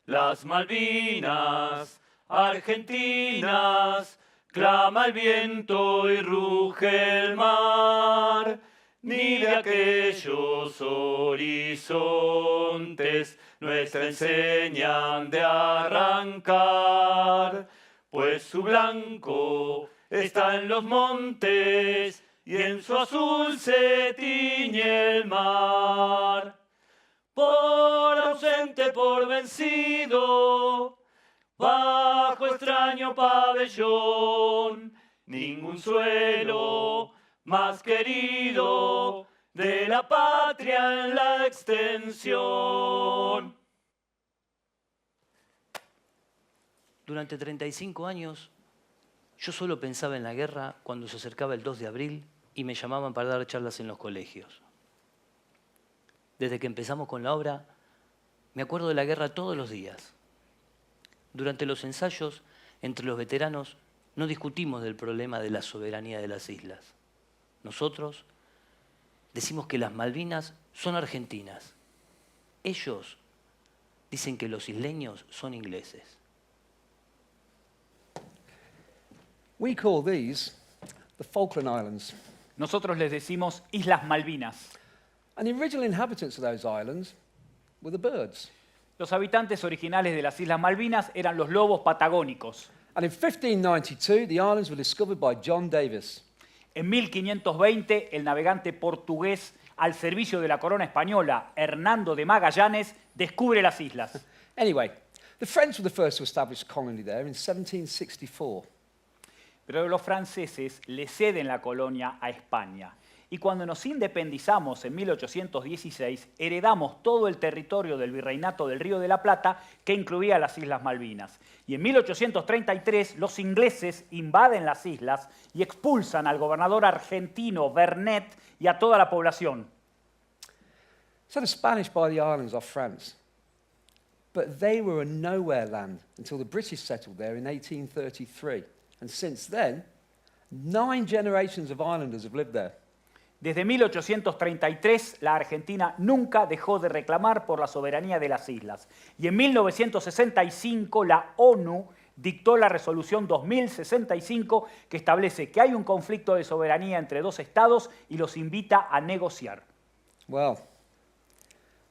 Las Malvinas, argentinas, clama el viento y ruge el mar. Ni de aquellos horizontes nuestra enseñan de arrancar, pues su blanco está en los montes y en su azul se tiñe el mar. Por ausente, por vencido, bajo extraño pabellón, ningún suelo más querido de la patria en la extensión. Durante 35 años, yo solo pensaba en la guerra cuando se acercaba el 2 de abril y me llamaban para dar charlas en los colegios. Desde que empezamos con la obra, me acuerdo de la guerra todos los días. Durante los ensayos, entre los veteranos, no discutimos del problema de la soberanía de las islas. Nosotros decimos que las Malvinas son argentinas. Ellos dicen que los isleños son ingleses. We call these the Falkland Islands. Nosotros les decimos Islas Malvinas. And the original inhabitants of those islands were the birds. Los habitantes originales de las Islas Malvinas eran los lobos patagónicos. And in 1592, the islands were discovered by John Davis. En 1520, el navegante portugués al servicio de la corona española, Hernando de Magallanes, descubre las islas. Anyway, the French were the first to establish a colony there in 1764. Pero los franceses le ceden la colonia a España. Y cuando nos independizamos en 1816, heredamos todo el territorio del Virreinato del Río de la Plata, que incluía las Islas Malvinas. Y en 1833, los ingleses invaden las islas y expulsan al gobernador argentino Vernet y a toda la población. So the Spanish buy the islands off France. But they were a nowhere land until the British settled there in 1833. And since then, 9 generations of islanders have lived there. Desde 1833, la Argentina nunca dejó de reclamar por la soberanía de las islas. Y en 1965, la ONU dictó la resolución 2065, que establece que hay un conflicto de soberanía entre dos estados y los invita a negociar. Well,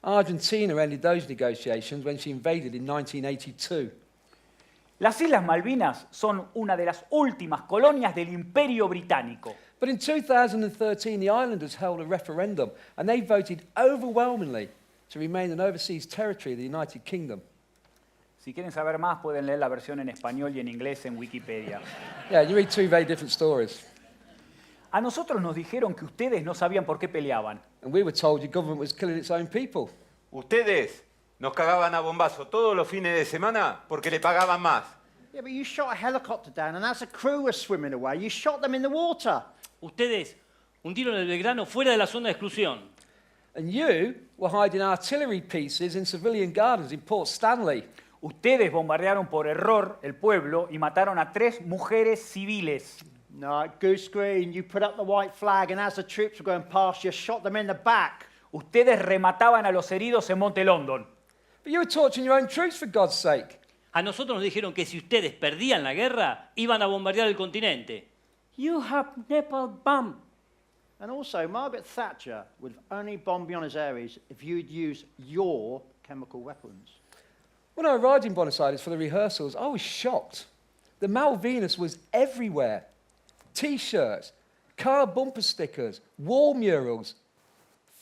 Argentina ended those negotiations when she invaded in 1982. Las Islas Malvinas son una de las últimas colonias del Imperio Británico. But in 2013, the islanders held a referendum and they voted overwhelmingly to remain an overseas territory of the United Kingdom. Si quieren saber más, pueden leer la versión en español y en inglés en Wikipedia. Yeah, you read 2 very different stories. A nosotros nos dijeron que ustedes no sabían por qué peleaban. And we were told your government was killing its own people. Ustedes nos cagaban a bombazo todos los fines de semana porque le pagaban más. Yeah, but you shot a helicopter down, and as the crew was swimming away, you shot them in the water. Ustedes hundieron el Belgrano fuera de la zona de exclusión. And you were hiding artillery pieces in civilian gardens in Port Stanley. Ustedes bombardearon por error el pueblo y mataron a 3 mujeres civiles. No, Goose Green, you put up the white flag, and as the troops were going past, you shot them in the back. Ustedes remataban a los heridos en Monte London. But you were torturing your own troops, for God's sake. A nosotros nos dijeron que si ustedes perdían la guerra, iban a bombardear el continente. You have napalm bomb. And also, Margaret Thatcher would only bomb Buenos Aires if you'd use your chemical weapons. When I arrived in Buenos Aires for the rehearsals, I was shocked. The Malvinas was everywhere. T-shirts, car bumper stickers, wall murals,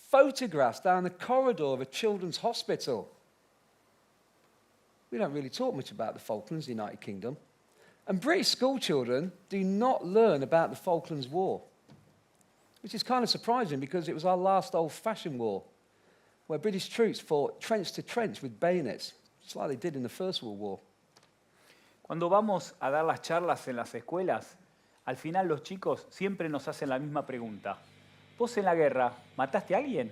photographs down the corridor of a children's hospital. We don't really talk much about the Falklands, the United Kingdom. And British school children do not learn about the Falklands War, which is kind of surprising because it was our last old-fashioned war, where British troops fought trench to trench with bayonets, just like they did in the First World War. Cuando vamos a dar las charlas en las escuelas, al final los chicos siempre nos hacen la misma pregunta. ¿Vos en la guerra mataste a alguien?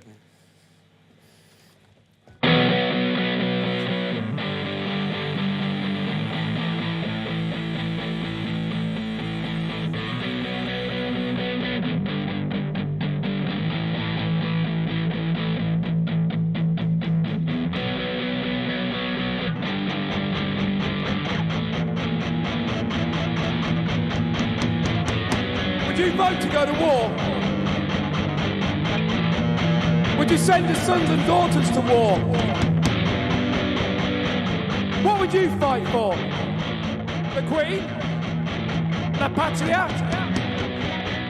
you vote to go to war? Would you send your sons and daughters to war? What would you fight for? The Queen? La Patria?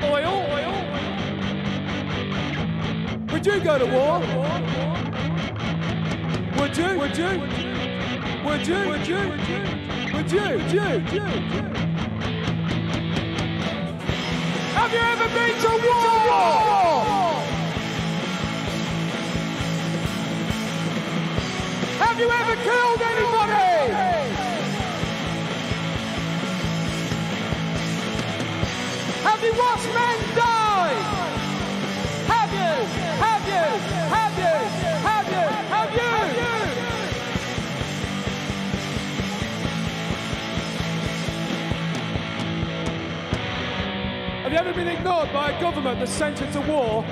Oil? Would you go to war? Would you? Would you? Would you? Would you? Would you? Have you ever been to war? Have you ever killed anybody? Have you watched men die? Have you? Have you? Have you? Have you? Have you? Have you ever been ignored by a government that sent you to war?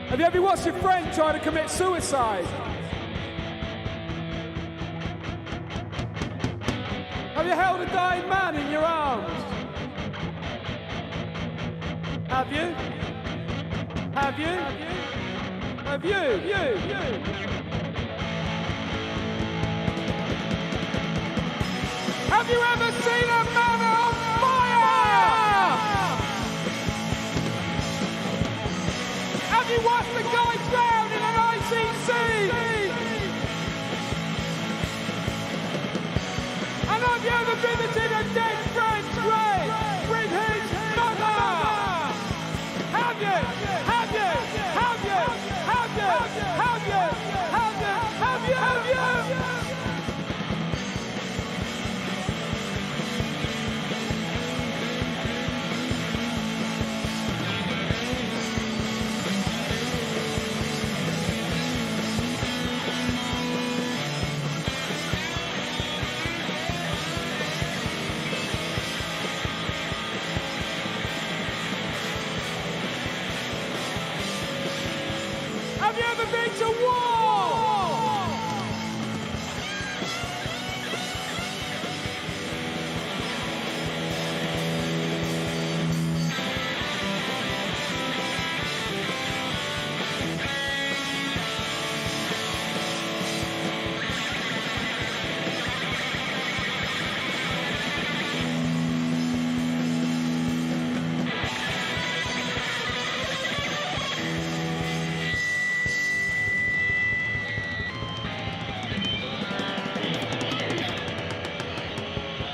Have you ever watched your friend try to commit suicide? Have you held a dying man in your arms? Have you? Have you? Have you? Have you ever seen a man on fire? Have you watched a guy drown in an icy sea? And have you ever visited a dead friend's grave with his mother? Have you? Have you? Have you? Have you? Have you? Have you? Have you? Have you? Have you ever been to war?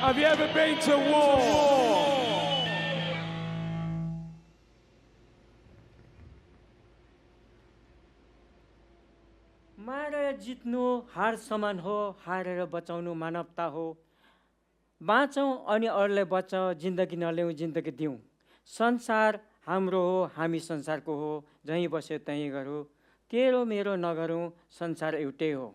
Have you ever been to war? मारेर जित्नु हार समान हो, हारेर बचाउनु मानवता हो। बाँचौँ अनि अरूलाई बचाऊ, जिन्दगी नल्याउँ जिन्दगी दिउँ। संसार हाम्रो हो, हामी संसारको हो, जहीँ बस्यो त्यहीँ गरौँ, तेरो मेरो नगरौँ, संसार एउटै हो।